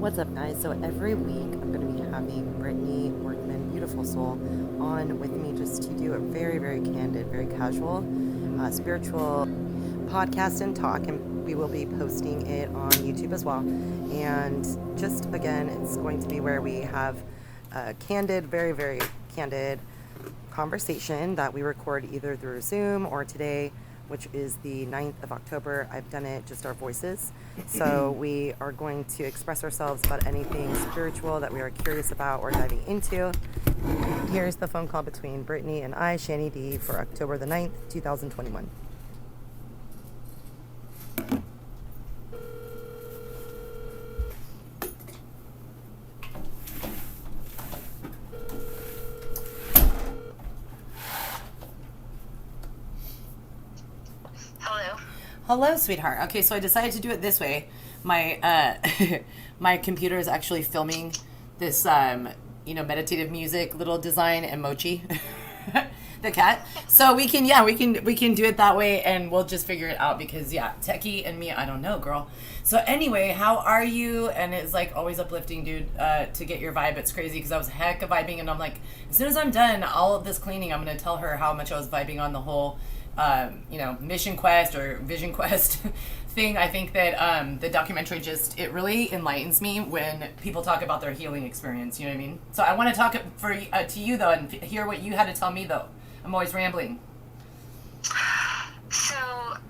What's up, guys? So every week I'm going to be having Britney Workman, beautiful soul, on with me just to do a very, very candid, very casual, spiritual podcast and talk, and we will be posting it on YouTube as well. And just again, it's going to be where we have a candid, very, very candid conversation that we record either through Zoom or today, which is the 9th of October. I've done it just our voices. So we are going to express ourselves about anything spiritual that we are curious about or diving into. Here's the phone call between Britney and I, Shanny D, for October the 9th, 2021. Hello, sweetheart. Okay, so I decided to do it this way. My my computer is actually filming this meditative music little design emoji. The cat. So we can do it that way, and we'll just figure it out because techie and me, I don't know, girl. So anyway, how are you? And it's like always uplifting, dude, to get your vibe. It's crazy because I was heck of vibing, and I'm like, as soon as I'm done all of this cleaning, I'm gonna tell her how much I was vibing on the whole mission quest or vision quest thing. I think that the documentary it really enlightens me when people talk about their healing experience, you know what I mean? So I want to talk to you though and hear what you had to tell me though. I'm always rambling. So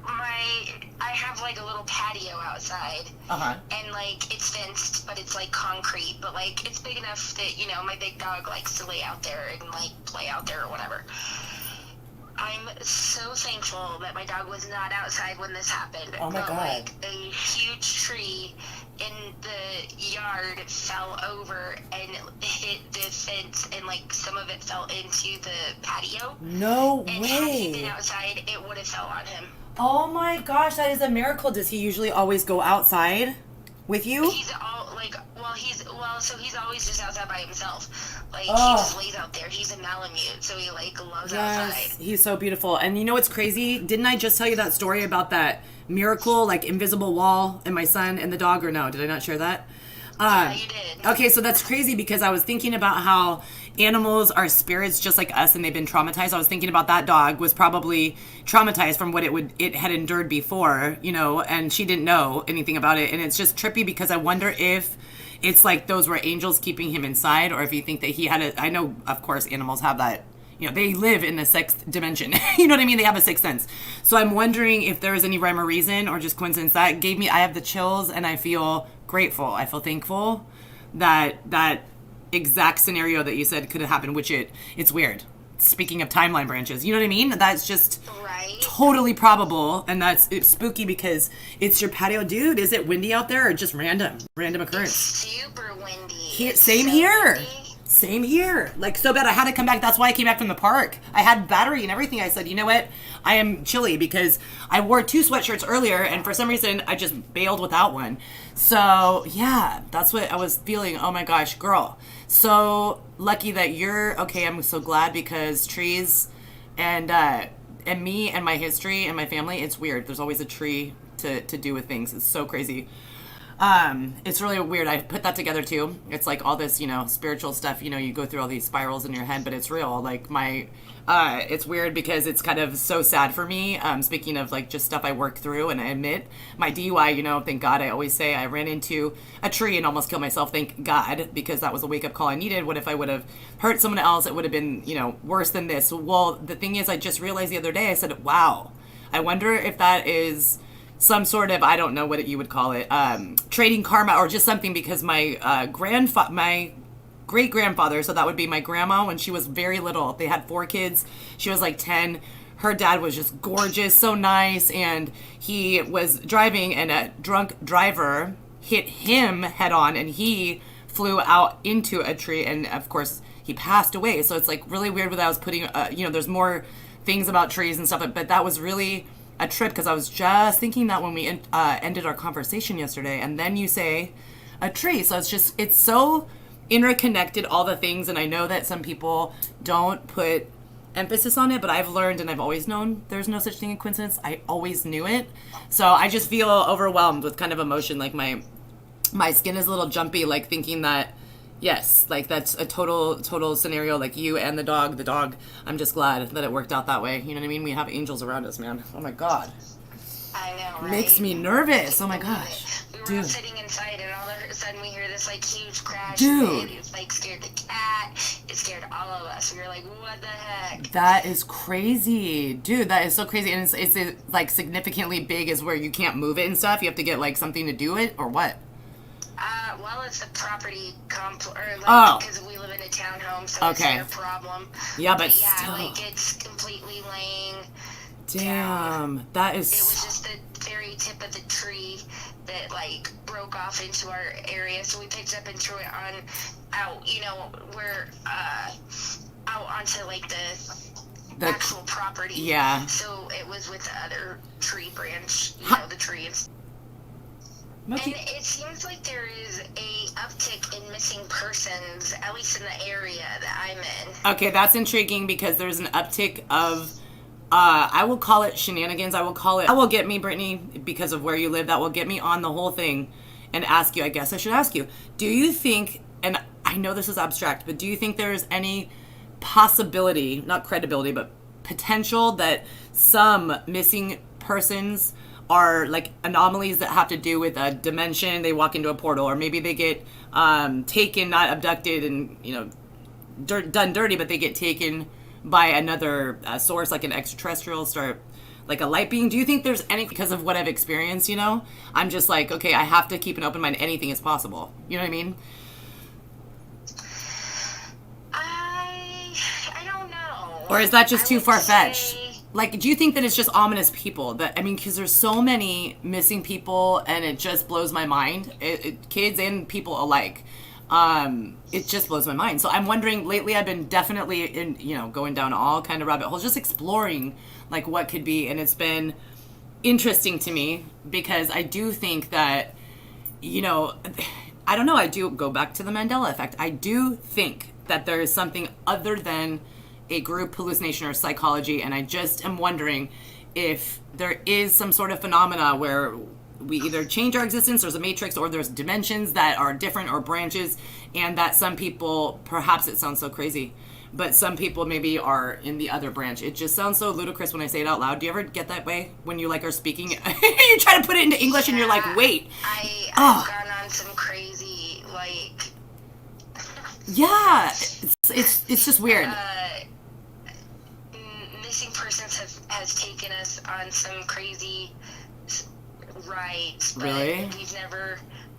I have like a little patio outside, and like it's fenced, but it's like concrete, but like it's big enough that my big dog likes to lay out there and like play out there or whatever. I'm so thankful that my dog was not outside when this happened. Oh my God. Like a huge tree in the yard fell over and hit the fence, and like some of it fell into the patio. No and way. Had he been outside, it would have fell on him. Oh my gosh, that is a miracle. Does he usually always go outside with you? He's always just outside by himself. Like, he just lays out there. He's a Malamute, so he, like, loves outside. He's so beautiful. And you know what's crazy? Didn't I just tell you that story about that miracle, like, invisible wall and my son and the dog, or no? Did I not share that? Yeah, you did. Okay, so that's crazy because I was thinking about how animals are spirits just like us and they've been traumatized. I was thinking about that dog was probably traumatized from what it had endured before, and she didn't know anything about it. And it's just trippy because I wonder if it's like those were angels keeping him inside, or if you think that he had I know, of course, animals have that, they live in the sixth dimension. You know what I mean? They have a sixth sense. So I'm wondering if there was any rhyme or reason or just coincidence. That gave me, I have the chills and I feel grateful. I feel thankful that exact scenario that you said could have happened, which it's weird. Speaking of timeline branches, you know what I mean? That's just totally probable, and it's spooky because it's your patio. Dude, is it windy out there or just random occurrence? It's super windy. Same here. Like, so bad I had to come back. That's why I came back from the park. I had battery and everything. I said, you know what? I am chilly because I wore 2 sweatshirts earlier, and for some reason I just bailed without one. So yeah, that's what I was feeling. Oh my gosh, girl. So lucky that you're okay. I'm so glad because trees and me and my history and my family, it's weird. There's always a tree to do with things. It's so crazy. It's really weird. I put that together too. It's like all this, spiritual stuff, you go through all these spirals in your head, but it's real. Like it's weird because it's kind of so sad for me. Speaking of like just stuff I work through, and I admit my DUI, thank God. I always say I ran into a tree and almost killed myself. Thank God, because that was a wake up call I needed. What if I would have hurt someone else? It would have been, worse than this. Well, the thing is, I just realized the other day, I said, wow, I wonder if that is some sort of, I don't know what you would call it, trading karma or just something, because my great-grandfather, so that would be my grandma, when she was very little, they had 4 kids, she was like 10, her dad was just gorgeous, so nice, and he was driving and a drunk driver hit him head on and he flew out into a tree, and of course he passed away. So it's like really weird what I was putting, there's more things about trees and stuff, but that was really a trip because I was just thinking that when we ended our conversation yesterday, and then you say a tree. So it's so interconnected, all the things, and I know that some people don't put emphasis on it, but I've learned and I've always known there's no such thing as coincidence. I always knew it. So I just feel overwhelmed with kind of emotion. Like my my skin is a little jumpy, like thinking that, yes, like that's a total scenario, like you and the dog. I'm just glad that it worked out that way. You know what I mean? We have angels around us, man. Oh my God. I know, right? Makes me nervous. Oh my gosh. We were all sitting inside, and all of a sudden we hear this like huge crash. Dude. It's like scared the cat. It scared all of us. We were like, what the heck? That is crazy. Dude, that is so crazy. And it's like significantly big is where you can't move it and stuff. You have to get like something to do it or what? Well, it's a property because we live in a townhome, so it's their problem. Yeah, but yeah, still. like it's completely laying. Damn, that is. It was just the very tip of the tree that like broke off into our area, so we picked it up and threw it out onto like the actual property. Yeah. So it was with the other tree branch, the tree and. And it seems like there is a uptick in missing persons, at least in the area that I'm in. Okay, that's intriguing because there's an uptick of, I will call it shenanigans. I will get me, Britney, because of where you live, that will get me on the whole thing and ask you, I guess I should ask you, do you think, and I know this is abstract, but do you think there's any possibility, not credibility, but potential that some missing persons are like anomalies that have to do with a dimension? They walk into a portal, or maybe they get taken, not abducted and done dirty, but they get taken by another source, like an extraterrestrial, start like a light being. Do you think there's any, because of what I've experienced, I'm just like, okay, I have to keep an open mind. Anything is possible. You know what I mean? I don't know. Or is that just too far-fetched? Like, do you think that it's just ominous people? Because there's so many missing people, and it just blows my mind. Kids and people alike. It just blows my mind. So I'm wondering, lately I've been definitely going down all kind of rabbit holes, just exploring like what could be, and it's been interesting to me because I do think that, I don't know, I do go back to the Mandela effect. I do think that there is something other than a group hallucination or psychology, and I just am wondering if there is some sort of phenomena where we either change our existence, there's a matrix, or there's dimensions that are different or branches, and that some people, perhaps it sounds so crazy, but some people maybe are in the other branch. It just sounds so ludicrous when I say it out loud. Do you ever get that way when you like are speaking? You try to put it into English and you're like, wait. I've gone on some crazy like. Yeah, it's just weird. Missing persons has taken us on some crazy rides. But really?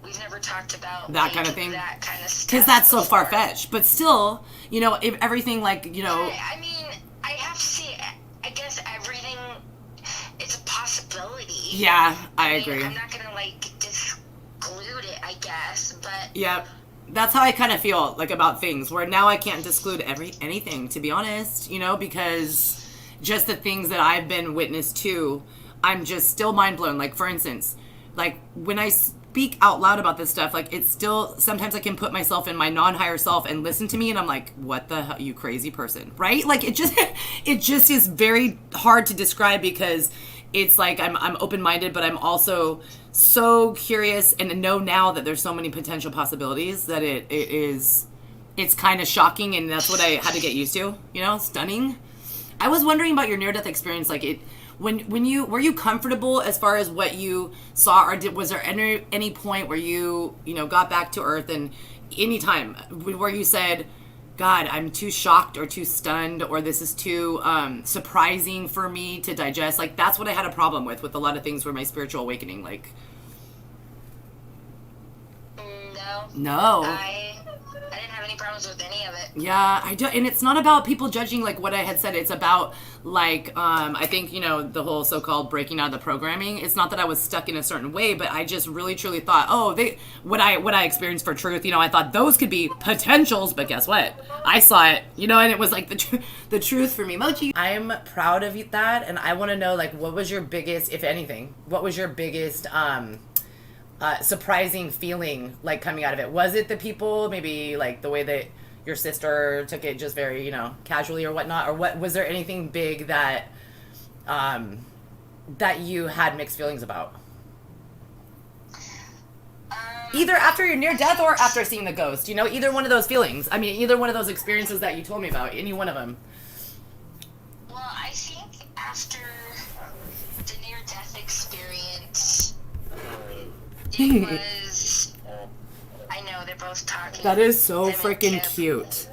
We've never talked about that kind of thing. That kind of stuff. Because that's so far fetched. But still, if everything like I mean, I have to say, I guess everything is a possibility. Yeah, I agree. I'm not gonna like disclude it, I guess, but. Yep. That's how I kind of feel like about things, where now I can't disclude anything, to be honest, because just the things that I've been witness to, I'm just still mind blown. Like, for instance, like when I speak out loud about this stuff, like it's still, sometimes I can put myself in my non-higher self and listen to me, and I'm like, what the hell, you crazy person, right? Like it just is very hard to describe, because it's like I'm open-minded, but I'm also so curious and know now that there's so many potential possibilities that it's kind of shocking, and that's what I had to get used to, stunning. I was wondering about your near-death experience, like when you were you comfortable as far as what you saw, or was there any point where you got back to Earth, and any time where you said, God, I'm too shocked or too stunned, or this is too surprising for me to digest? Like, that's what I had a problem with a lot of things were my spiritual awakening. Like, no. I didn't have any problems with any of it. Yeah, I do, and it's not about people judging like what I had said. It's about like I think the whole so-called breaking out of the programming. It's not that I was stuck in a certain way, but I just really truly thought, what I experienced for truth. I thought those could be potentials, but guess what? I saw it, and it was like the truth for me. Mochi, I'm proud of that, and I want to know, like, what was your biggest, if anything, what was your biggest surprising feeling, like, coming out of it? Was it the people, maybe like the way that your sister took it just very casually or whatnot, or what was there anything big that that you had mixed feelings about? Either after your near death or after seeing the ghost. You know, either one of those feelings. I mean, either one of those experiences that you told me about. Any one of them. Well, I think after the near death experience, it was. I know they're both talking. That is so freaking cute.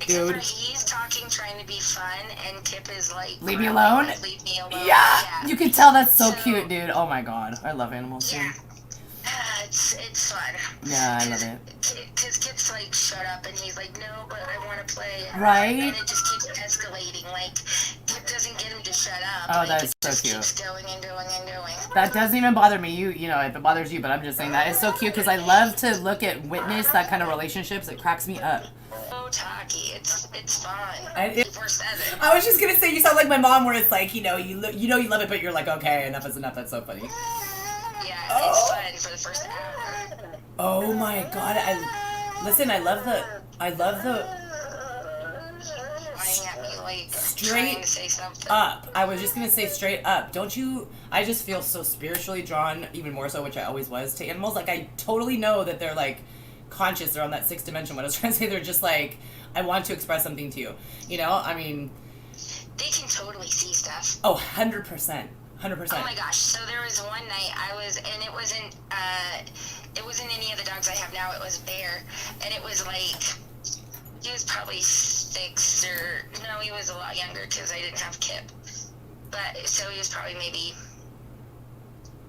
Dude. Except for he's talking, trying to be fun, and Kip is like, leave me alone? Like, leave me alone. Yeah. You can tell that's so cute, dude. Oh my god. I love animals, yeah. dude. It's fun. Yeah, I love it. Because Kip's like, shut up, and he's like, no, but I want to play. Right? And it just keeps escalating. Like, Kip doesn't get him to shut up. Oh, like, that is so cute. It just keeps going and going and going. That doesn't even bother me. You know, if it bothers you, but I'm just saying that. It's so cute because I love to look at witness that kind of relationships. It cracks me up. So talky. It's fun. 24/7. I was just gonna say, you sound like my mom, where it's like, you know you love it, but you're like, okay, enough is enough. That's so funny. Yeah, it's fun for the first hour. Oh my god! I love the At me, like, straight to say something. up. I was just gonna say straight up. Don't you? I just feel so spiritually drawn, even more so, which I always was, to animals. Like, I totally know that they're like conscious. They're on that sixth dimension. What I was trying to say, they're just like, I want to express something to you. You know? I mean, they can totally see stuff. Oh, 100%. 100%. Oh my gosh. So there was one night and it wasn't any of the dogs I have now. It was Bear. And it was like, he was probably 6 or, no, he was a lot younger because I didn't have Kip. But, so he was probably maybe,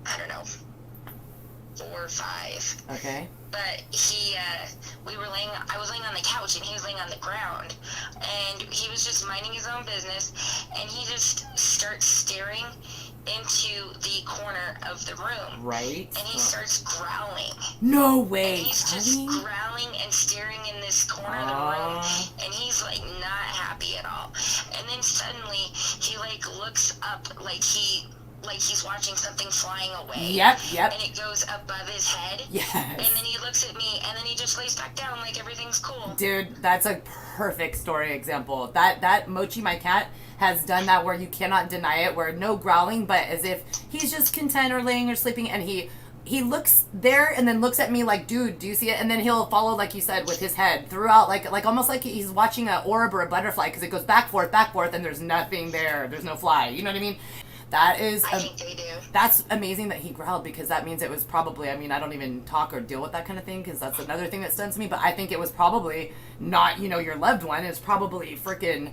I don't know, 4 or 5. Okay. But I was laying on the couch and he was laying on the ground, and he was just minding his own business, and he just starts staring into the corner of the room. Right. And he starts growling. No way. And he's just growling and staring in this corner of the room, and he's like not happy at all. And then suddenly he like looks up like he's watching something flying away. Yep. And it goes above his head. Yes. And then he looks at me, and then he just lays back down like everything's cool. Dude, that's a perfect story example. That Mochi, my cat, has done that where you cannot deny it, where no growling, but as if he's just content or laying or sleeping, and he looks there and then looks at me like, dude, do you see it? And then he'll follow, like you said, with his head throughout, like almost like he's watching an orb or a butterfly, because it goes back, forth, and there's nothing there. There's no fly. You know what I mean? That is, I think they do. That's amazing that he growled, because that means it was probably, I mean, I don't even talk or deal with that kind of thing, because that's another thing that stuns me, but I think it was probably not, your loved one. It's probably freaking,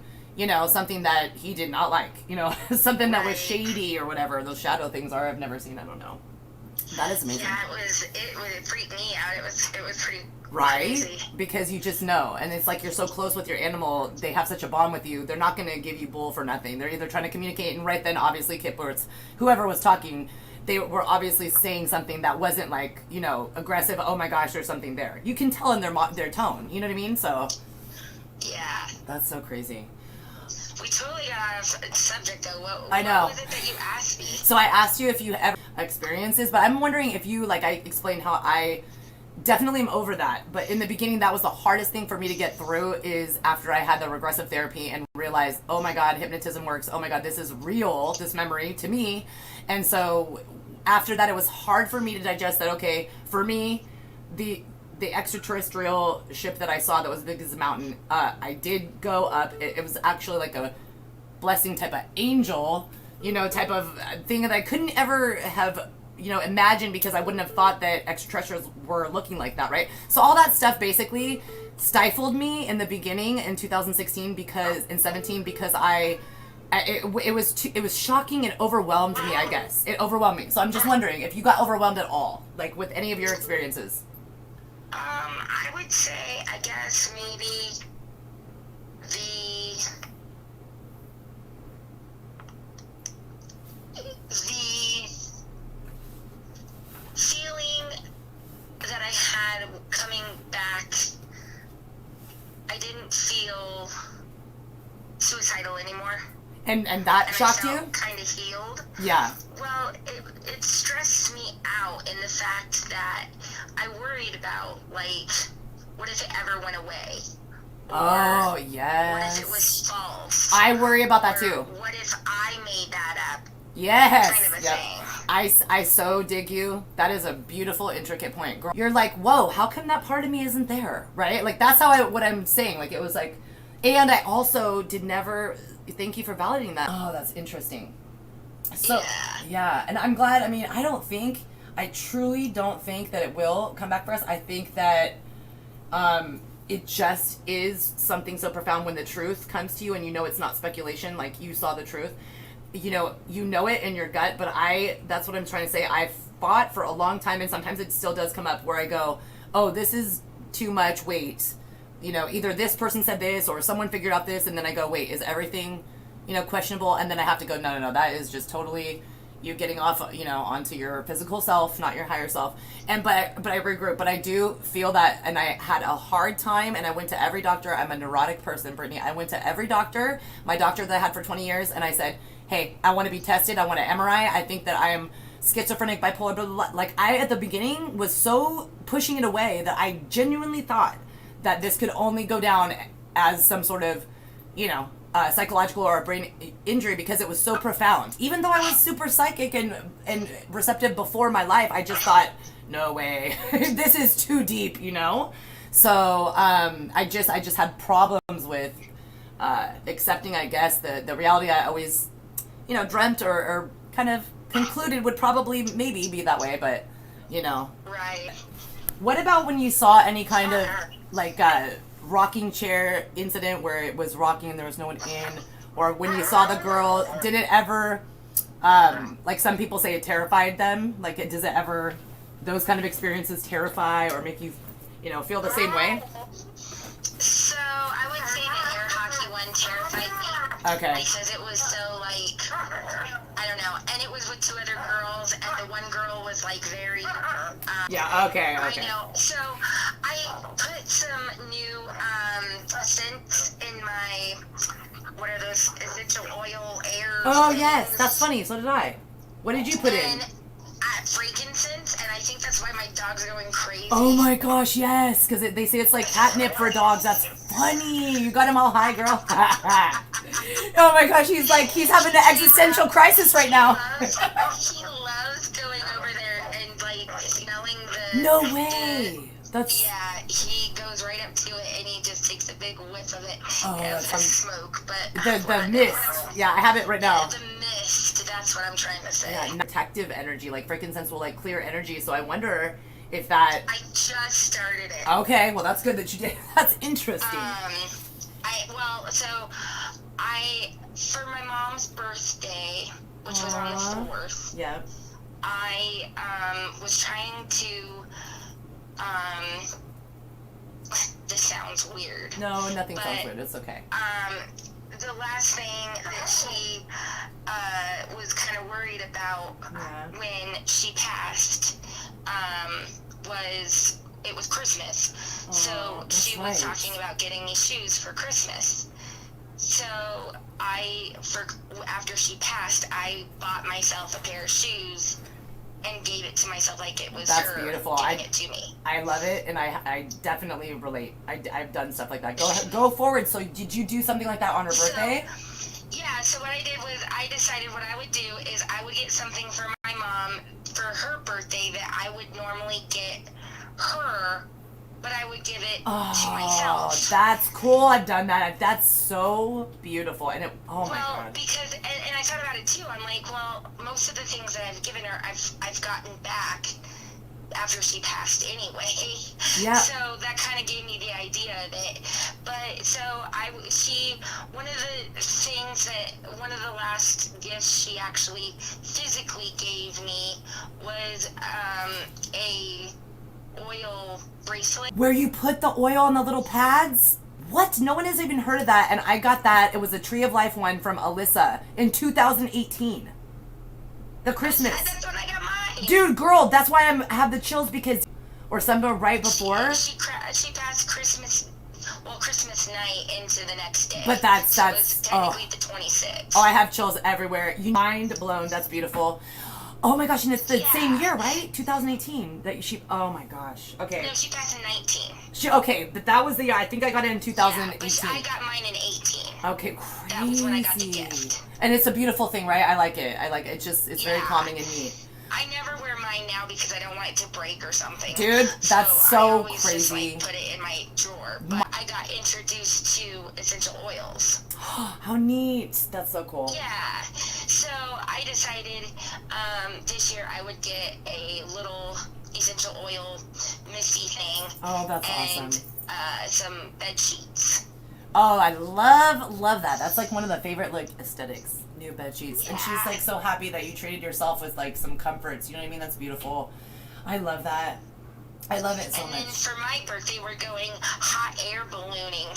something that he did not like, something that was shady or whatever those shadow things are. I've never seen, I don't know. That is amazing. Yeah, it freaked me out. It was pretty right? crazy. Because you just know, and it's like you're so close with your animal, they have such a bond with you, they're not going to give you bull for nothing. They're either trying to communicate, and right then, obviously, Kip or whoever was talking, they were obviously saying something that wasn't like, aggressive, oh my gosh, there's something there. You can tell in their tone, you know what I mean? So, yeah. That's so crazy. We totally got off subject, though. What was it that you asked me? So I asked you if you ever experiences, but I'm wondering if you, like, I explained how I definitely am over that, but in the beginning that was the hardest thing for me to get through, is after I had the regressive therapy and realized, oh my god, hypnotism works, oh my god, this is real, this memory to me. And so after that, it was hard for me to digest that, okay, for me, the extraterrestrial ship that I saw that was big as a mountain, I did go up. It was actually like a blessing type of angel, type of thing that I couldn't ever have, imagined, because I wouldn't have thought that extraterrestrials were looking like that, right? So all that stuff basically stifled me in the beginning in 2016 because it was shocking and overwhelmed me, I guess. It overwhelmed me. So I'm just wondering if you got overwhelmed at all, like with any of your experiences. I would say, I guess, maybe the feeling that I had coming back, I didn't feel suicidal anymore. And that shocked you? Kind of healed. Yeah. Well, it stressed me out in the fact that I worried about, like, what if it ever went away? Oh, or yes. what if it was false? I worry about that too. What if I made that up? Yes. Kind of a thing. I so dig you. That is a beautiful, intricate point. Girl, you're like, whoa, how come that part of me isn't there? Right? Like, that's what I'm saying. Like, it was like, and I also did never, thank you for validating that. Oh, that's interesting. So, yeah. And I'm glad, I mean, I truly don't think that it will come back for us. I think that, it just is something so profound when the truth comes to you and you know it's not speculation, like you saw the truth. You know it in your gut, but that's what I'm trying to say. I've fought for a long time, and sometimes it still does come up where I go, oh, this is too much, wait. Either this person said this or someone figured out this, and then I go, wait, is everything, questionable? And then I have to go, no, that is just totally you getting off, onto your physical self, not your higher self. But I regroup. But I do feel that, and I had a hard time, and I went to every doctor. I'm a neurotic person, Brittany. I went to every doctor, my doctor that I had for 20 years, and I said, hey, I want to be tested. I want an MRI. I think that I am schizophrenic, bipolar, blah, blah, blah. Like, I, at the beginning, was so pushing it away that I genuinely thought that this could only go down as some sort of, psychological or a brain injury because it was so profound. Even though I was super psychic and receptive before my life, I just thought, no way, this is too deep, So I just had problems with accepting, I guess, the reality I always, dreamt or kind of concluded would probably maybe be that way, but, Right. What about when you saw any kind of, like, rocking chair incident where it was rocking and there was no one in, or when you saw the girl, did it ever, like some people say it terrified them, like does it ever, those kind of experiences terrify or make you, feel the same way? So I would say the air hockey one terrified me. Okay. Because it was so like, I don't know, and it was with two other girls, and the one girl was like very. Yeah. Okay. I know. So I put some new scents in my. What are those essential oil air? Oh yes, that's funny. So did I. What did you put in? Frankincense, and I think that's why my dogs are going crazy. Oh my gosh, yes, because they say it's like catnip for dogs. That's funny. You got him all high, girl. Oh my gosh, he's having an existential crisis right now. He loves going over there and like smelling the. No way. That's. Yeah, he goes right up to it and he just takes a big whiff of it. Oh, that's smoke, but the mist. Yeah, I have it right now. Yeah, the mist. That's what I'm trying to say. Yeah, protective energy, like frankincense will like clear energy. So I wonder if that. I just started it. Okay, well that's good that you did. That's interesting. For my mom's birthday, which was on the 4th. Yeah. I was trying to. This sounds weird. No, nothing sounds weird. It's okay. The last thing that she was kind of worried about when she passed was Christmas. So she was talking about getting me shoes for Christmas. So after she passed, I bought myself a pair of shoes and gave it to myself like it was her beautiful. giving it to me. I love it, and I definitely relate. I've done stuff like that. Go forward. So did you do something like that on her birthday? So what I did was I decided what I would do is I would get something for my mom for her birthday that I would normally get her, but I would give it to myself. Oh, that's cool. I've done that. That's so beautiful. And my God. Well, because, and I thought about it too. I'm like, well, most of the things that I've given her, I've gotten back after she passed anyway. Yeah. So that kind of gave me the idea of it. But so one of the last gifts she actually physically gave me was a oil bracelet. Where you put the oil on the little pads? What? No one has even heard of that. And I got that. It was a Tree of Life one from Alyssa in 2018. The Christmas. That's when I got mine. Dude, girl, that's why I have the chills because, or somewhere right before. She passed Christmas night into the next day. But that's it was technically the 26th. Oh, I have chills everywhere. Mind blown. That's beautiful. Oh my gosh, and it's the same year, right? 2018. Oh my gosh. Okay. No, she passed in 19. Okay, but that was the year. I think I got it in 2018. Yeah, but I got mine in 18. Okay, crazy. That was when I got the gift. And it's a beautiful thing, right? I like it. It's very calming and neat. I never wear mine now because I don't want it to break or something. Dude, that's so I always crazy. Just, like, put it in my drawer. But I got introduced to essential oils. How neat. That's so cool. Yeah. So I decided this year I would get a little essential oil misty thing. Oh, that's awesome. And some bed sheets. Oh, I love that. That's like one of the favorite like aesthetics, new bed sheets. Yeah. And she's like so happy that you treated yourself with like some comforts. You know what I mean? That's beautiful. I love that. I love it so much. And then for my birthday, we're going hot air ballooning.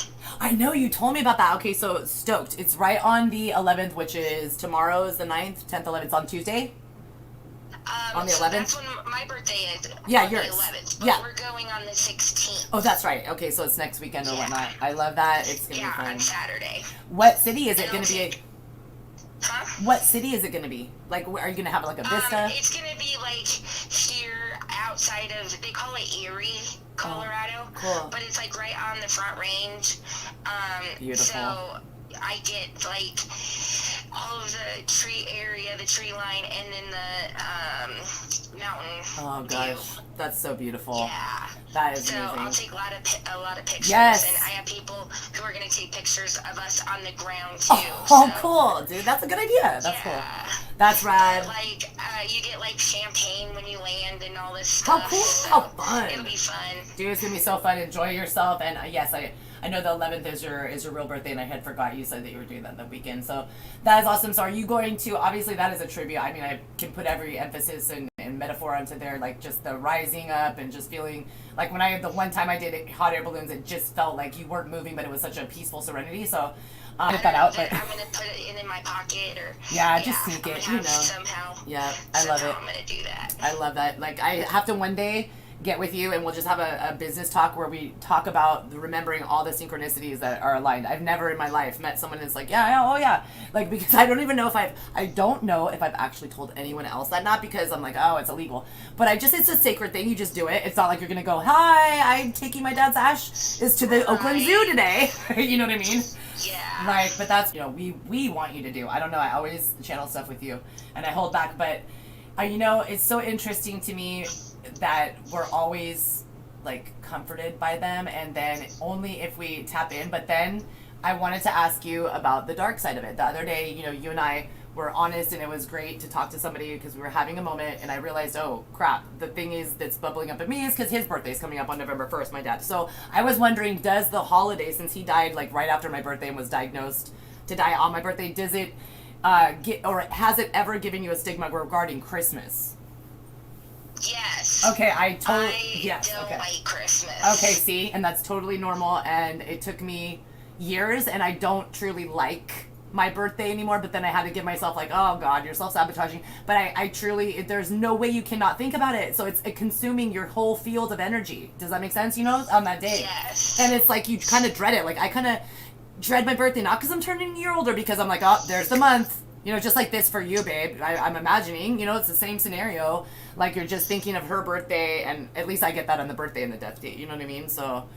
I know, you told me about that. Okay, so stoked. It's right on the 11th, which is tomorrow is the 9th, 10th, 11th. It's on Tuesday? On the 11th? So that's when my birthday is. Yeah, on yours. The 11th. But yeah. We're going on the 16th. Oh, that's right. Okay, so it's next weekend or whatnot. I love that. It's going to be fun. On Saturday. What city is it going to be? Huh? What city is it going to be? Like, are you going to have like a vista? It's going to be like here outside of, they call it Erie, Colorado. Oh, cool. But it's like right on the Front Range. Beautiful. So I get like all of the tree area, the tree line, and then the mountain. Oh gosh, view. That's so beautiful. Yeah. That is so amazing. I'll take a lot of pictures. Yes. And I have people who are going to take pictures of us on the ground too. Oh, so. Cool, dude. That's a good idea. That's cool. That's rad. But, like, you get like champagne when you land and all this How stuff. cool! So How fun! It'll be fun. Dude, it's gonna be so fun. Enjoy yourself. And yes, I know the 11th is your real birthday, and I had forgot you said that you were doing that the weekend. So that is awesome. So are you going to? Obviously, that is a tribute. I mean, I can put every emphasis and metaphor onto there, like just the rising up and just feeling like when the one time I did hot air balloons, it just felt like you weren't moving, but it was such a peaceful serenity. So get that out. But I'm gonna put it in my pocket or just sneak it. You know, somehow. Yeah, I love it. I'm gonna do that. I love that. Like I have to one day get with you and we'll just have a business talk where we talk about remembering all the synchronicities that are aligned. I've never in my life met someone that's like, yeah, like, because I don't even know if I don't know if I've actually told anyone else that, not because I'm like, oh, it's illegal, but it's a sacred thing. You just do it. It's not like you're going to go, hi, I'm taking my dad's ashes to the Oakland Zoo today. You know what I mean? Yeah. Like, but that's, we want you to do. I don't know. I always channel stuff with you and I hold back, but it's so interesting to me that we're always like comforted by them, and then only if we tap in. But then I wanted to ask you about the dark side of it. The other day, you and I were honest, and it was great to talk to somebody because we were having a moment, and I realized, oh crap, the thing is that's bubbling up in me is because his birthday's coming up on November 1st, my dad. So I was wondering, does the holiday, since he died like right after my birthday and was diagnosed to die on my birthday, does it has it ever given you a stigma regarding Christmas? Yes. Okay, I don't like Christmas. Okay, see, and that's totally normal, and it took me years, and I don't truly like my birthday anymore, but then I had to give myself like, oh God, you're self-sabotaging, but I truly, there's no way you cannot think about it, so it's consuming your whole field of energy. Does that make sense, on that day? Yes. And it's like, you kind of dread it, like I kind of dread my birthday, not because I'm turning a year older, because I'm like, oh, there's the month. Just like this for you, babe. I'm imagining, it's the same scenario. Like you're just thinking of her birthday, and at least I get that on the birthday and the death date. You know what I mean? So,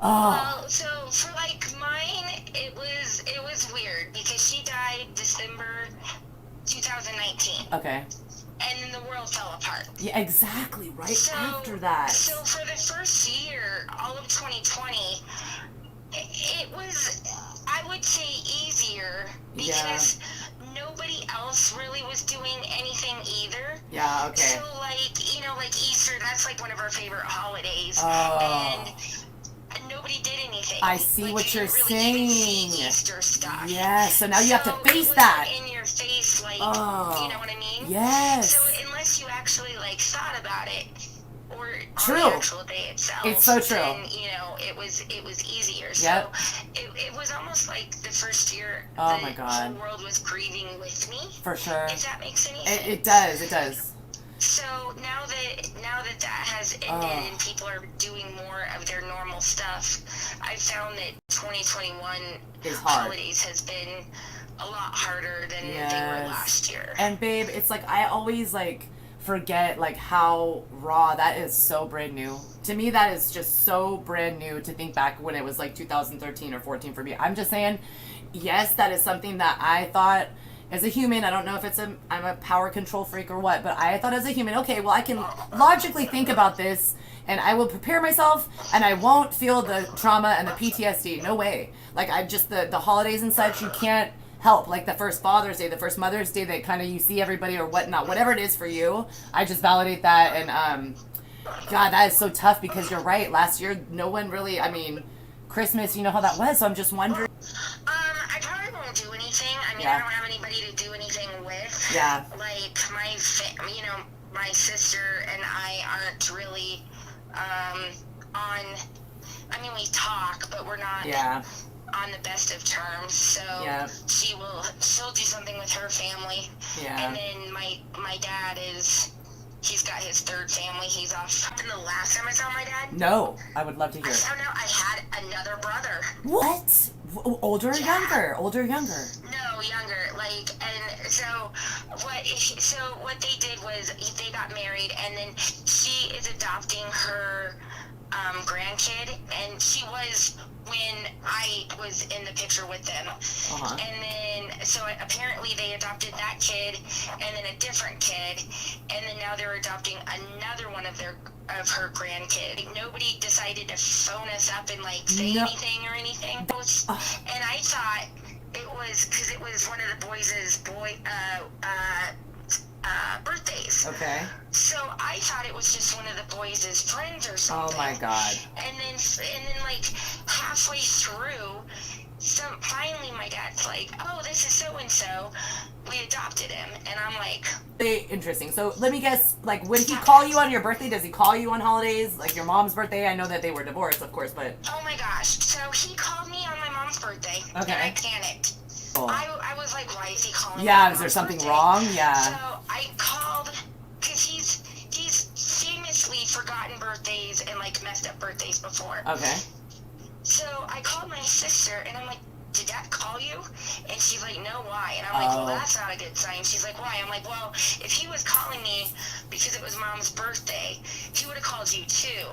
Well, so for like mine, it was weird because she died December 2019. Okay. And then the world fell apart. Yeah, exactly. Right after that. So for the first year, all of 2020, it was, I would say, easier because nobody else really was doing anything either. Yeah, okay. So, like Easter, that's like one of our favorite holidays. Oh. And nobody did anything. I see what you're really saying. See Easter stuff. Yeah, so now you have to face it was that. In your face, like, oh. You know what I mean? Yes. So unless you actually, like, thought about it, or true. on the actual day itself. It's so true. Then, it was easier. Yep. So it was almost like the first year oh the my God. whole world was grieving with me. For sure. If that makes any sense. It does. So now that has ended and people are doing more of their normal stuff, I've found that 2021 holidays has been a lot harder than they were last year. And babe, it's like I always like forget like how raw that is. So brand new to me. That is just so brand new to think back when it was like 2013 or 14 for me. I'm just saying, yes, that is something that I thought as a human, I don't know if I'm a power control freak or what, but I thought as a human, okay, well, I can logically think about this, and I will prepare myself, and I won't feel the trauma and the PTSD. No way. Like, I just, the holidays and such, you can't help. Like, the first Father's Day, the first Mother's Day, that kind of you see everybody or whatnot, whatever it is for you, I just validate that, and, God, that is so tough, because you're right. Last year, no one really, I mean, Christmas, you know how that was, so I'm just wondering. I probably won't do anything. I mean, I don't have anybody to do anything with. Yeah. Like, my sister and I aren't really on, I mean, we talk, but we're not on the best of terms. So she'll do something with her family. Yeah. And then my dad he's got his third family. He's off. And the last time I saw my dad? No, I would love to hear. I found out I had another brother. What? Older or younger? Older or younger? No, younger. Like, and so what they did was they got married, and then she is adopting her grandkid, and she was when I was in the picture with them. Uh-huh. And then, so apparently they adopted that kid, and then a different kid, and then now they're adopting another one of her grandkid. Nobody decided to phone us up and like say anything or anything. And I thought it was because it was one of the boys' birthdays. Okay. So I thought it was just one of the boys' friends or something. Oh my God. And then like halfway through, finally my dad's like, "Oh, this is so and so. We adopted him." And I'm like, interesting. So let me guess, like, would he call you on your birthday? Does he call you on holidays? Like your mom's birthday? I know that they were divorced, of course, but. Oh my gosh. So he called me on my mom's birthday. Okay. And I panicked. Oh. I was like, why is he calling me? Yeah, is there something wrong? Yeah. So I called, because he's famously forgotten birthdays and like messed up birthdays before. Okay. So I called my sister and I'm like, did Dad call you? And she's like, no, why? And I'm like, well, that's not a good sign. She's like, why? I'm like, well, if he was calling me because it was Mom's birthday, he would have called you too.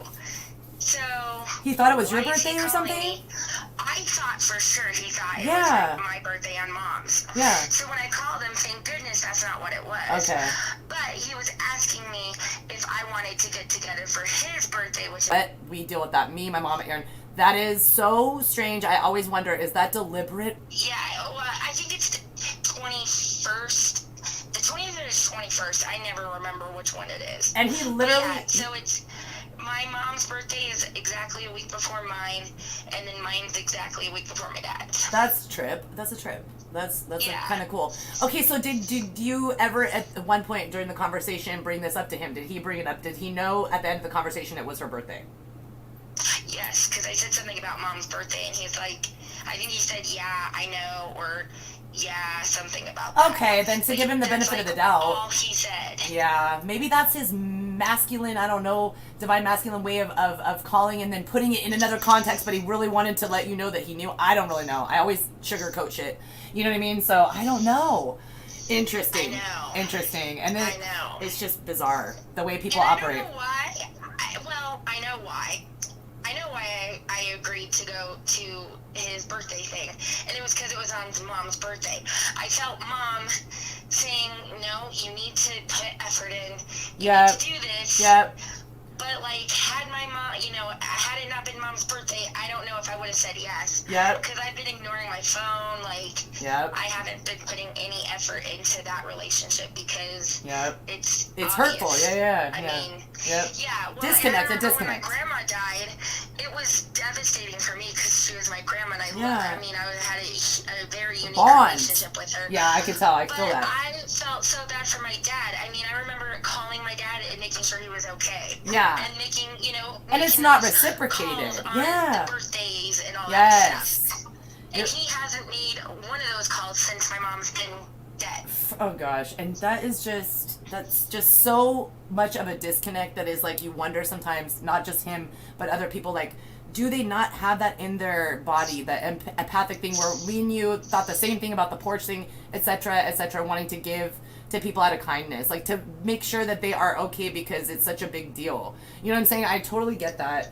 So he thought it was your birthday or something? I thought for sure he thought it was like my birthday on Mom's. Yeah. So when I called him, thank goodness that's not what it was. Okay. But he was asking me if I wanted to get together for his birthday, which. But we deal with that. Me, my mom, Erin. That is so strange. I always wonder, is that deliberate? Yeah. Well, I think it's the 21st. The 20th is 21st. I never remember which one it is. And he literally. Yeah, so it's. My mom's birthday is exactly a week before mine, and then mine's exactly a week before my dad's. That's a trip. That's kind of cool. Okay, so did you ever at one point during the conversation bring this up to him? Did he bring it up? Did he know at the end of the conversation it was her birthday? Yes, because I said something about Mom's birthday, and he's like, I think he said, yeah, I know, or yeah, something about that. Okay, then to give him the benefit of the doubt. All he said. Yeah, maybe that's his masculine, I don't know, divine masculine way of calling and then putting it in another context, but he really wanted to let you know that he knew. I don't really know. I always sugarcoat shit. You know what I mean? So, I don't know. Interesting. I know. Interesting. And then I know. It's just bizarre, the way people operate. I don't know why. I know why. I know why I agreed to go to his birthday thing, and it was because it was on Mom's birthday. I felt Mom saying, no, you need to put effort in. You need to do this. Yep. But, like, had my mom, had it not been Mom's birthday, I don't know if I would have said yes. Yep. Because I've been ignoring my phone, I haven't been putting any effort into that relationship because it's hurtful. Yeah. I mean, well, disconnect. When my grandma died, it was devastating for me because she was my grandma and I had a very unique relationship with her. Yeah, I can tell. I feel that. I felt so bad for my dad. I mean, I remember calling my dad and making sure he was okay. Yeah. And making, and it's not reciprocated. The birthdays and all that stuff. And he hasn't made one of those calls since my mom's been dead. Oh gosh, and that's just so much of a disconnect that is like you wonder sometimes, not just him, but other people, like, do they not have that in their body, that empathic thing where me and you thought the same thing about the porch thing, etc., wanting to give to people out of kindness, like to make sure that they are okay because it's such a big deal. You know what I'm saying? I totally get that.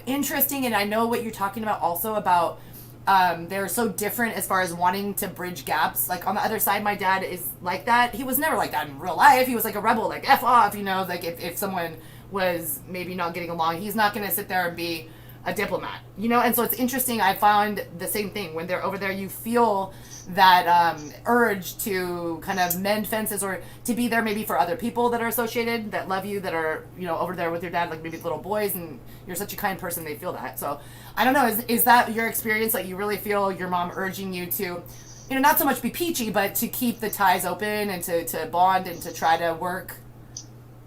Interesting, and I know what you're talking about also about they're so different as far as wanting to bridge gaps. Like on the other side, my dad is like that. He was never like that in real life. He was like a rebel, like F off, you know, like if someone was maybe not getting along, he's not going to sit there and be a diplomat, you know? And so it's interesting. I found the same thing when they're over there, you feel that urge to kind of mend fences or to be there maybe for other people that are associated, that love you, that are, you know, over there with your dad, like maybe little boys, and you're such a kind person, they feel that. So I don't know, is that your experience, that you really feel your mom urging you to, you know, not so much be peachy, but to keep the ties open and to bond and to try to work?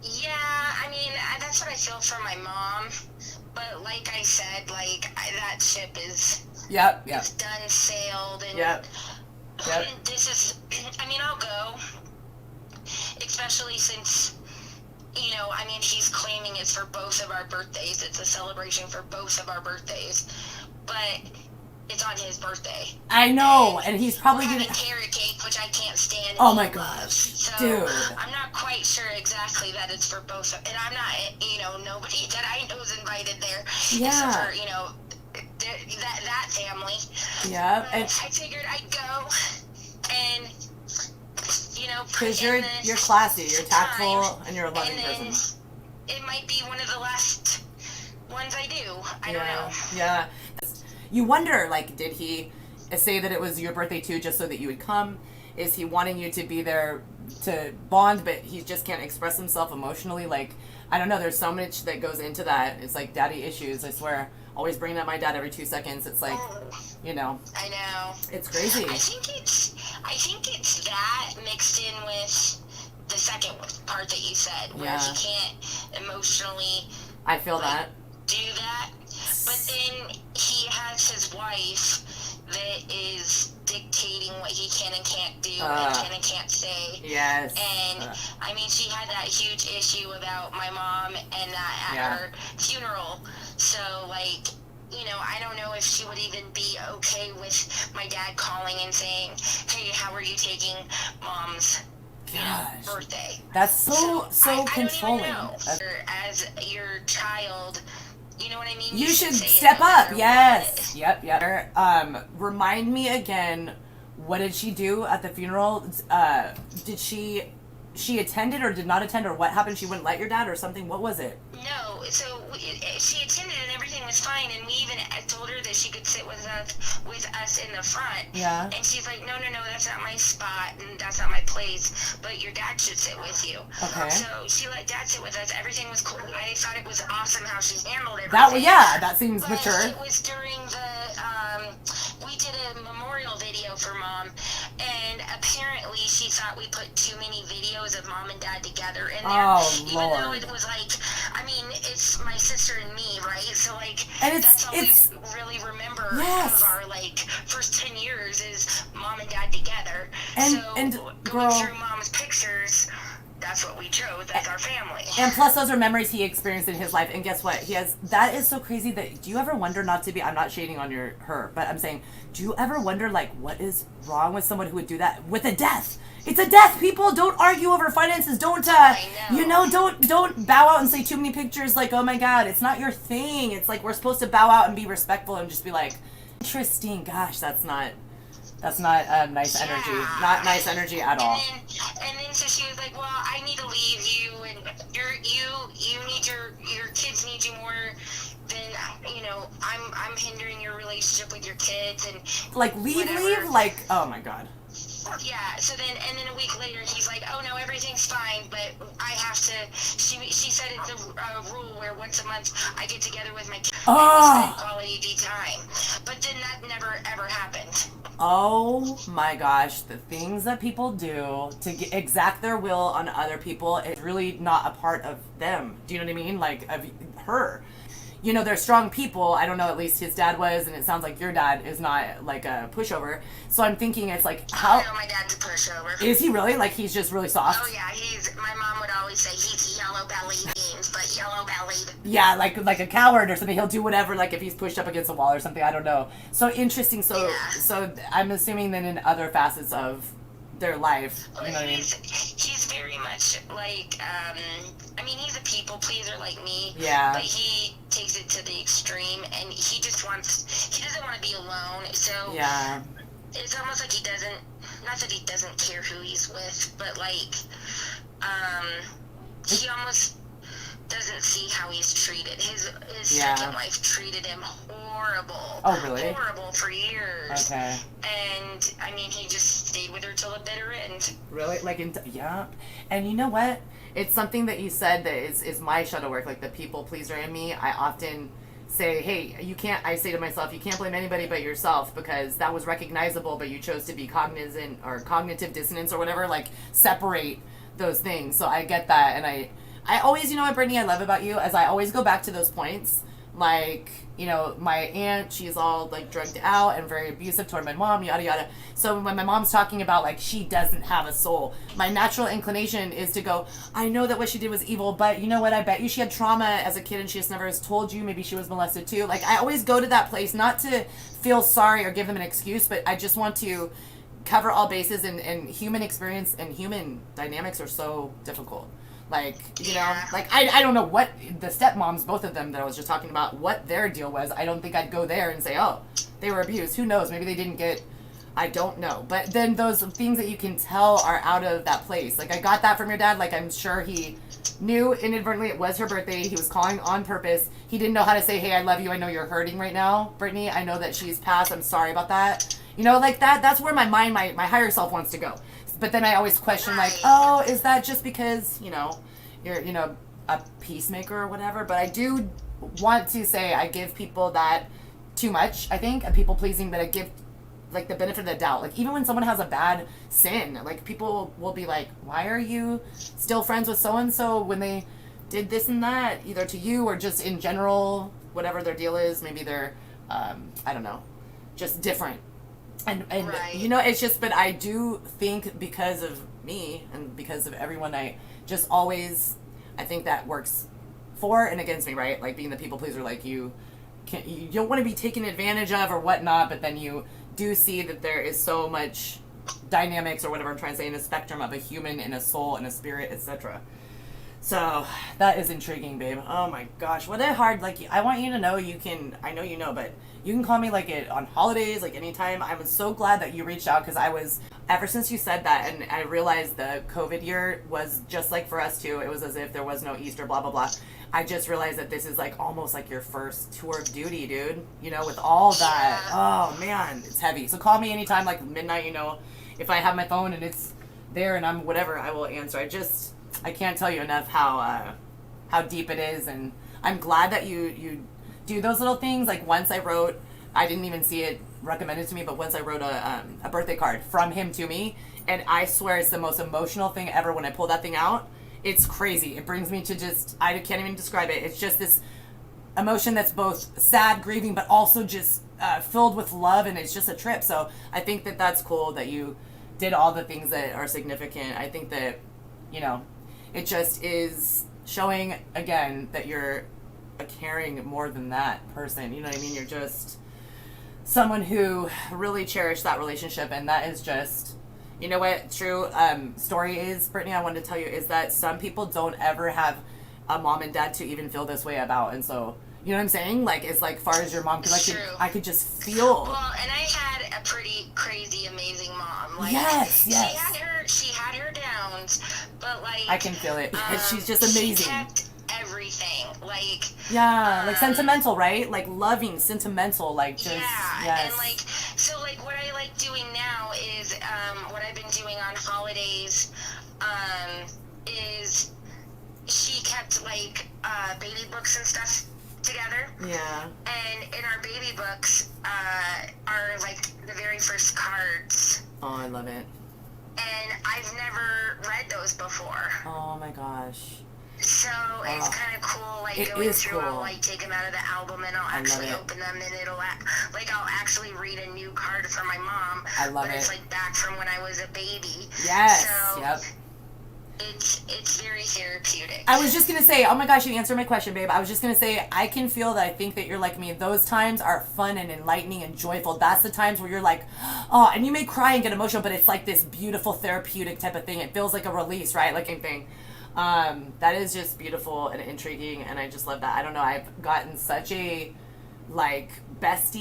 Yeah, I mean, that's what I feel for my mom. But like I said, like that ship is it's done, sailed, and this is, I mean, I'll go, especially since, you know, I mean, he's claiming it's for both of our birthdays. It's a celebration for both of our birthdays, but it's on his birthday. I know, and he's probably gonna gonna carrot cake, which I can't stand. Oh my gosh, so dude! I'm not quite sure exactly that it's for both, and I'm not, you know, nobody that I know is invited there. Yeah. Except for, you know, that family. Yeah, but and I figured I'd go, and you know, because you're classy, you're tactful, and you're a loving person. It might be one of the last ones I do. I don't know. Yeah. You wonder, like, did he say that it was your birthday too, just so that you would come? Is he wanting you to be there to bond, but he just can't express himself emotionally? Like, I don't know. There's so much that goes into that. It's like daddy issues. I swear. Always bringing up my dad every 2 seconds. It's like, you know. I know. It's crazy. I think it's that mixed in with the second part that you said, where he can't emotionally. I feel that. Do that. But then he has his wife that is dictating what he can and can't do, and can and can't say. Yes. And I mean, she had that huge issue about my mom and that at her funeral. So, like, you know, I don't know if she would even be okay with my dad calling and saying, "Hey, how are you taking mom's birthday?" That's so controlling. I don't even know. As your child, you know what I mean? You should step up. Yes. Yep. Remind me again, what did she do at the funeral? Did she attended or did not attend, or what happened? She wouldn't let your dad or something? What was it? No, so she attended and everything was fine, and we even told her that she could sit with us in the front. Yeah. And she's like, no, that's not my spot, and that's not my place, but your dad should sit with you. Okay. So she let dad sit with us. Everything was cool. I thought it was awesome how she handled everything. That seems mature. It was during we did a memorial video for mom, and apparently she thought we put too many videos of mom and dad together in there. Even though it was like, I mean, it's my sister and me, right? So like, and that's all we really remember of our like first 10 years is mom and dad together. And going through mom's pictures, that's what we chose as our family. And plus, those are memories he experienced in his life. And guess what? That is so crazy that, do you ever wonder, not to be, I'm not shading on her, but I'm saying, do you ever wonder, like, what is wrong with someone who would do that with a death? It's a death, people. Don't argue over finances. Don't, don't bow out and say too many pictures like, oh my God, it's not your thing. It's like, we're supposed to bow out and be respectful and just be like, interesting. Gosh, that's not nice energy. Not nice energy at all. And then so she was like, well, I need to leave you, and you need your kids need you more than, you know, I'm hindering your relationship with your kids, and like leave, like, oh my God. Yeah, so then, and then a week later, he's like, oh, no, everything's fine, but I have to, she said it's a rule where once a month I get together with my kids and spend quality time. But then that never, ever happened. Oh, my gosh. The things that people do to exact their will on other people is really not a part of them. Do you know what I mean? Like, of her. You know, they're strong people. I don't know, at least his dad was, and it sounds like your dad is not, like, a pushover. So I'm thinking it's like, how... I know my dad's a pushover. Is he really? Like, he's just really soft? Oh, yeah, my mom would always say he's yellow-bellied beans, but yellow-bellied. Yeah, like a coward or something. He'll do whatever, like, if he's pushed up against a wall or something. I don't know. So interesting. So I'm assuming then in other facets of their life, you know what I mean? He's very much like, I mean, he's a people pleaser like me. Yeah. But he takes it to the extreme, and he just doesn't want to be alone. So yeah, it's almost like he doesn't, not that he doesn't care who he's with, but like, he almost doesn't see how he's treated. His second wife treated him horrible. Oh, really? Horrible for years. Okay. And, I mean, he just stayed with her till the bitter end. Really? Like, yeah. And you know what? It's something that you said that is my shadow work, like the people pleaser in me. I often say, hey, I say to myself, you can't blame anybody but yourself, because that was recognizable, but you chose to be cognizant or cognitive dissonance or whatever, like separate those things. So I get that. And I always, you know what, Brittany, I love about you, as I always go back to those points. Like, you know, my aunt, she's all like drugged out and very abusive toward my mom, yada yada. So when my mom's talking about like she doesn't have a soul, my natural inclination is to go, I know that what she did was evil, but you know what, I bet you she had trauma as a kid and she just never has told you. Maybe she was molested too. Like, I always go to that place not to feel sorry or give them an excuse, but I just want to cover all bases, and human experience and human dynamics are so difficult. Like, you know, like, I don't know what the stepmoms, both of them that I was just talking about, what their deal was. I don't think I'd go there and say, oh, they were abused. Who knows? Maybe they didn't get, I don't know. But then those things that you can tell are out of that place. Like, I got that from your dad. Like, I'm sure he knew inadvertently it was her birthday. He was calling on purpose. He didn't know how to say, hey, I love you. I know you're hurting right now, Brittany. I know that she's passed. I'm sorry about that. You know, like that's where my mind, my higher self wants to go. But then I always question, like, oh, is that just because, you know, you're, you know, a peacemaker or whatever? But I do want to say I give people that too much, I think, a people-pleasing, but I give, like, the benefit of the doubt. Like, even when someone has a bad sin, like, people will be like, why are you still friends with so-and-so when they did this and that, either to you or just in general, whatever their deal is. Maybe they're, I don't know, just different. And you know, it's just, but I do think because of me and because of everyone, I just always, I think that works for and against me, right? Like, being the people pleaser, like, you don't want to be taken advantage of or whatnot, but then you do see that there is so much dynamics or whatever I'm trying to say in a spectrum of a human and a soul and a spirit, etc. So that is intriguing, babe. Oh my gosh, what a hard, like, I want you to know you can, I know you know, but you can call me like it on holidays, like anytime. I was so glad that you reached out, because I was, ever since you said that, and I realized the COVID year was just like for us too. It was as if there was no Easter, blah, blah, blah. I just realized that this is like almost like your first tour of duty, dude. You know, with all that. Oh man, it's heavy. So call me anytime, like midnight, you know, if I have my phone and it's there and I'm whatever, I will answer. I can't tell you enough how deep it is, and I'm glad that you do those little things. Like, once I wrote, I didn't even see it recommended to me, but once I wrote a birthday card from him to me, and I swear it's the most emotional thing ever when I pull that thing out. It's crazy. It brings me to just, I can't even describe it. It's just this emotion that's both sad, grieving, but also just filled with love, and it's just a trip. So I think that that's cool that you did all the things that are significant. I think that, you know, it just is showing, again, that you're a caring more than that person. You know what I mean? You're just someone who really cherished that relationship, and that is just, you know what, true story is, Brittany, I wanted to tell you, is that some people don't ever have a mom and dad to even feel this way about. And so, you know what I'm saying? Like, it's like far as your mom, because I could just feel. Well, and I had a pretty crazy, amazing mom. Like, yes. She had her downs, but like, I can feel it. She's just amazing. She kept everything, like, like sentimental, right? Like loving, sentimental, like just yes. And like, so like what I like doing now is what I've been doing on holidays is she kept like baby books and stuff together. Yeah. And in our baby books are like the very first cards. Oh, I love it. And I've never read those before. Oh my gosh. So it's kind of cool, like going through, I'll like take them out of the album and I'll actually open them, and it'll like I'll actually read a new card for my mom. I love it. It's like back from when I was a baby. Yes. So yep. It's very therapeutic. I was just gonna say, oh my gosh, you answered my question, babe. I was just gonna say, I can feel that. I think that you're like me. Those times are fun and enlightening and joyful. That's the times where you're like, oh, and you may cry and get emotional, but it's like this beautiful therapeutic type of thing. It feels like a release, right? Like anything. That is just beautiful and intriguing, and I just love that. I don't know, I've gotten such a like best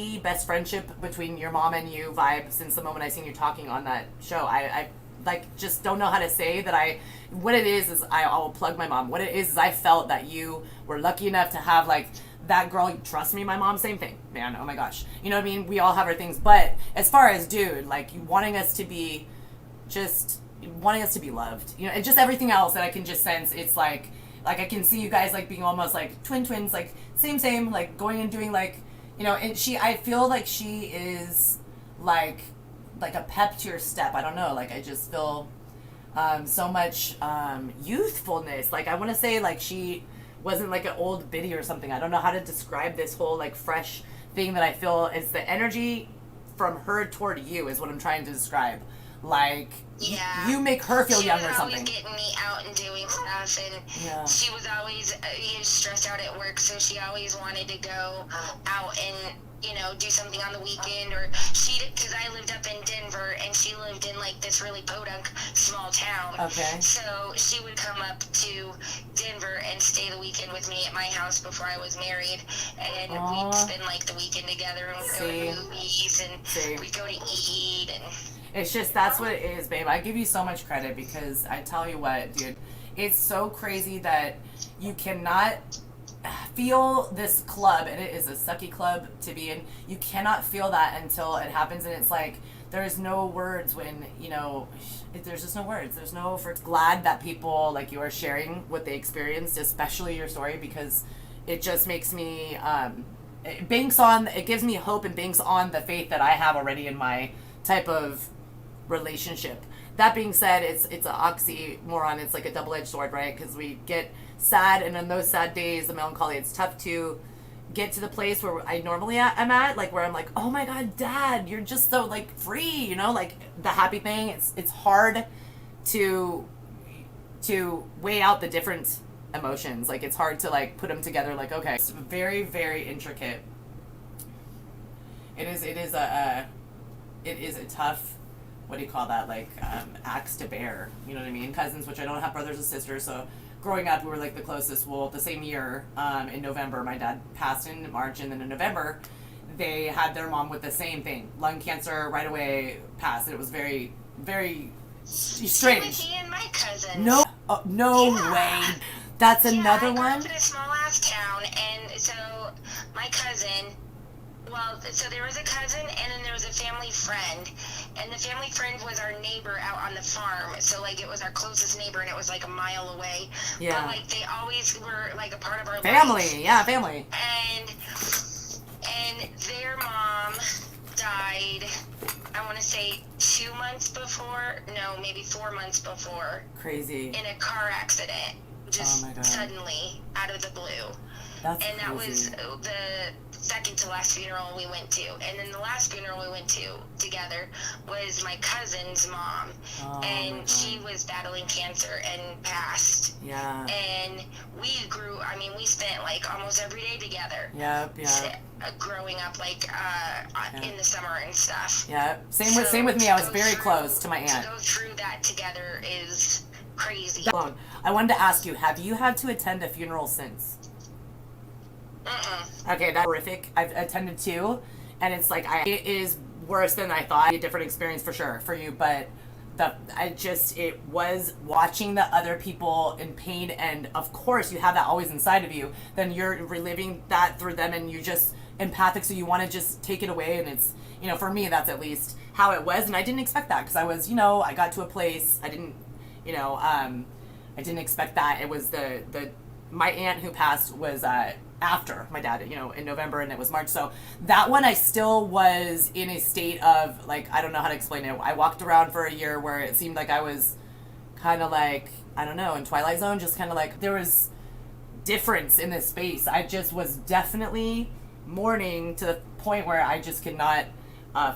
friendship between your mom and you vibe since the moment I seen you talking on that show. I like just don't know how to say that. What it is I'll plug my mom. What it is I felt that you were lucky enough to have like that girl. Trust me, my mom, same thing, man. Oh my gosh, you know what I mean? We all have our things, but as far as dude, like you wanting us to be loved, you know, and just everything else that I can just sense. It's like I can see you guys like being almost like twins, like same, like going and doing like, you know, and I feel like she is like a pep to your step. I don't know, like I just feel so much youthfulness. Like I want to say like she wasn't like an old biddy or something. I don't know how to describe this whole like fresh thing that I feel is the energy from her toward you is what I'm trying to describe. Like you make her feel young or something. She was always getting me out and doing stuff, and she was always stressed out at work, so she always wanted to go out and, you know, do something on the weekend. Or because I lived up in Denver and she lived in like this really podunk small town. Okay. So she would come up to Denver and stay the weekend with me at my house before I was married, and we'd spend like the weekend together, and we'd go to movies, and we'd go to eat, and it's just, that's what it is, babe. I give you so much credit because I tell you what, dude, it's so crazy that you cannot feel this club, and it is a sucky club to be in. You cannot feel that until it happens, and it's like there's no words when, you know, there's just no words. There's no glad that people like you are sharing what they experienced, especially your story, because it just makes me, it gives me hope and banks on the faith that I have already in my type of relationship. That being said, it's an oxymoron. It's like a double-edged sword, right? Because we get sad, and on those sad days, the melancholy, it's tough to get to the place where I normally am at, like where I'm like, oh my god, Dad, you're just so like free, you know, like the happy thing. It's hard to weigh out the different emotions. Like it's hard to like put them together. Like okay, it's very, very intricate. It is a tough, what do you call that, like axe to bear, you know what I mean? Cousins, which I don't have brothers and sisters, so growing up we were like the closest. Well, the same year, in November, my dad passed in March, and then in November they had their mom with the same thing, lung cancer, right away passed. It was very, very strange. He and my cousin. No way. That's another one. I grew up in a small ass town, and so my cousin, well, so there was a cousin, and then there was a family friend, and the family friend was our neighbor out on the farm, so, like, it was our closest neighbor, and it was, like, a mile away. Yeah. But, like, they always were, like, a part of our family. life. Yeah, family. And their mom died, I want to say 2 months before, no, maybe 4 months before. Crazy. In a car accident, just suddenly, out of the blue. That's and that crazy. was the second to last funeral we went to. And then the last funeral we went to together was my cousin's mom. And she was battling cancer and passed. Yeah. And we spent like almost every day together. Yep. Growing up, like in the summer and stuff. Yeah. Same with me. I was very close to my aunt. To go through that together is crazy. I wanted to ask you, have you had to attend a funeral since? Okay, that's horrific. I've attended two, and it's like it is worse than I thought. A different experience for sure for you, but it was watching the other people in pain, and of course you have that always inside of you. Then you're reliving that through them, and you're just empathic, so you want to just take it away. And it's, you know, for me that's at least how it was, and I didn't expect that because I was, you know, I got to a place I didn't, you know, I didn't expect that. It was my aunt who passed was after my dad, you know, in November, and it was March. So that one I still was in a state of, like, I don't know how to explain it. I walked around for a year where it seemed like I was kind of like, I don't know, in Twilight Zone, just kind of like there was difference in this space. I just was definitely mourning to the point where I just could not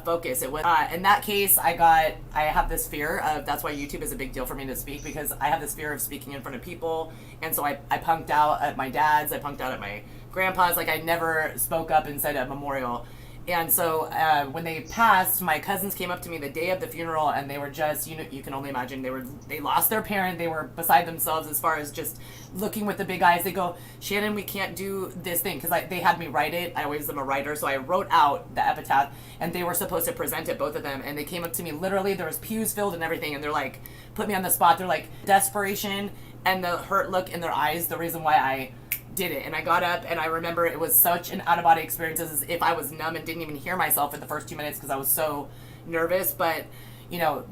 focus. It was in that case I have this fear of, that's why YouTube is a big deal for me to speak, because I have this fear of speaking in front of people. And so I punked out at my dad's, I punked out at my grandpa's. Like I never spoke up and said a memorial, And so when they passed, my cousins came up to me the day of the funeral, and they were just, you can only imagine, they lost their parent. They were beside themselves as far as just looking with the big eyes. They go, Shannon, we can't do this thing, because they had me write it. I always am a writer, so I wrote out the epitaph, and they were supposed to present it, both of them, and they came up to me, literally, there was pews filled and everything, and they're like, put me on the spot. They're like, desperation and the hurt look in their eyes, the reason why I did it. And I got up, and I remember it was such an out-of-body experience, as if I was numb and didn't even hear myself for the first 2 minutes because I was so nervous. But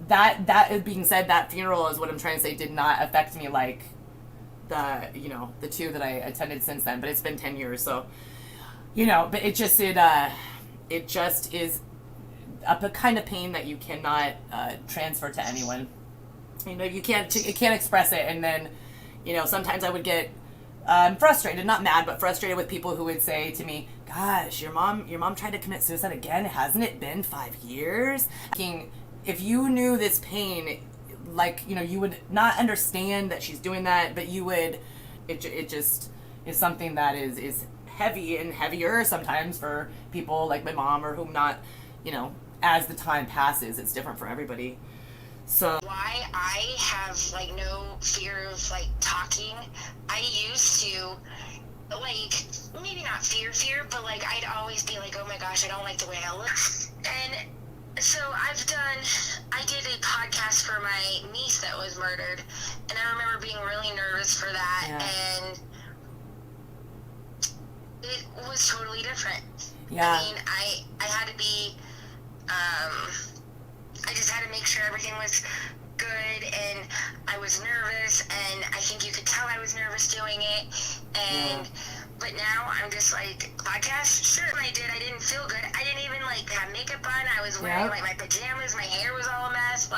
that being said, that funeral is what I'm trying to say did not affect me like the two that I attended since then. But it's been 10 years, so but it just is a kind of pain that you cannot transfer to anyone. You can't express it. And then sometimes I would get frustrated, not mad, but frustrated with people who would say to me, gosh, your mom tried to commit suicide again. Hasn't it been 5 years? If you knew this pain, you would not understand that she's doing that, but you would, it just is something that is heavy and heavier sometimes for people like my mom or whom not, as the time passes, it's different for everybody. So why I have no fear of talking. I used to maybe not fear, but I'd always be oh my gosh, I don't like the way I look. And so I did a podcast for my niece that was murdered, and I remember being really nervous for that. Yeah. And it was totally different. Yeah. I mean, I had to be I just had to make sure everything was good, and I was nervous, and I think you could tell I was nervous doing it. And but now I'm just podcast, sure. When I didn't feel good. I didn't even have makeup on. I was wearing my pajamas. My hair was all a mess.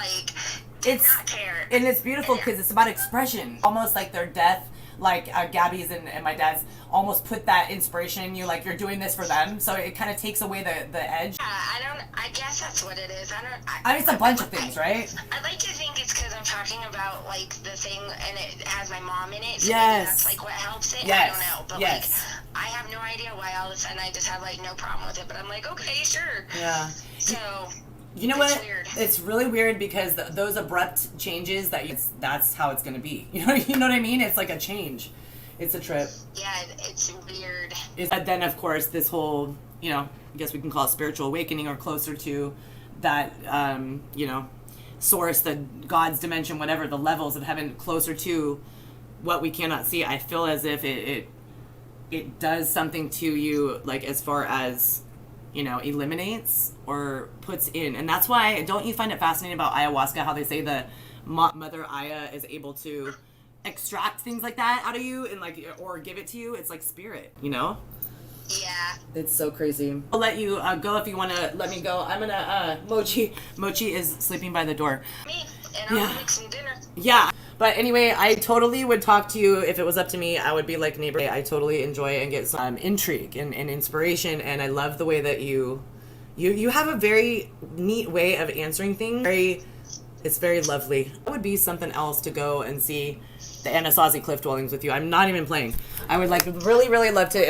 Did not care. And it's beautiful because it's about expression, almost like their death. Gabby's and my dad's almost put that inspiration in you, you're doing this for them, so it kind of takes away the edge. Yeah, I guess that's what it is. I mean, it's a bunch of things, right? I'd like to think it's because I'm talking about the thing, and it has my mom in it, so yes. Maybe that's what helps it. Yes. I don't know, but yes. I have no idea why all of a sudden I just have no problem with it, but I'm okay, sure. Yeah. So you know what? Weird. It's really weird because those abrupt changes that's how it's going to be. You know what I mean? It's like a change. It's a trip. Yeah, it's weird. But then, of course, this whole, I guess we can call it spiritual awakening, or closer to that, source, the God's dimension, whatever, the levels of heaven, closer to what we cannot see. I feel as if it does something to you, as far as, eliminates or puts in. And that's why, don't you find it fascinating about ayahuasca, how they say the Mother Aya is able to extract things like that out of you and or give it to you? It's like spirit, Yeah. It's so crazy. I'll let you go if you want to let me go. I'm gonna Mochi is sleeping by the door. Me, and I'll make some dinner. Yeah. But anyway, I totally would talk to you if it was up to me. I would be like neighbor. I totally enjoy and get some intrigue and inspiration, and I love the way that you have a very neat way of answering things. It's very lovely. It would be something else to go and see the Anasazi cliff dwellings with you. I'm not even playing. I would really, really love to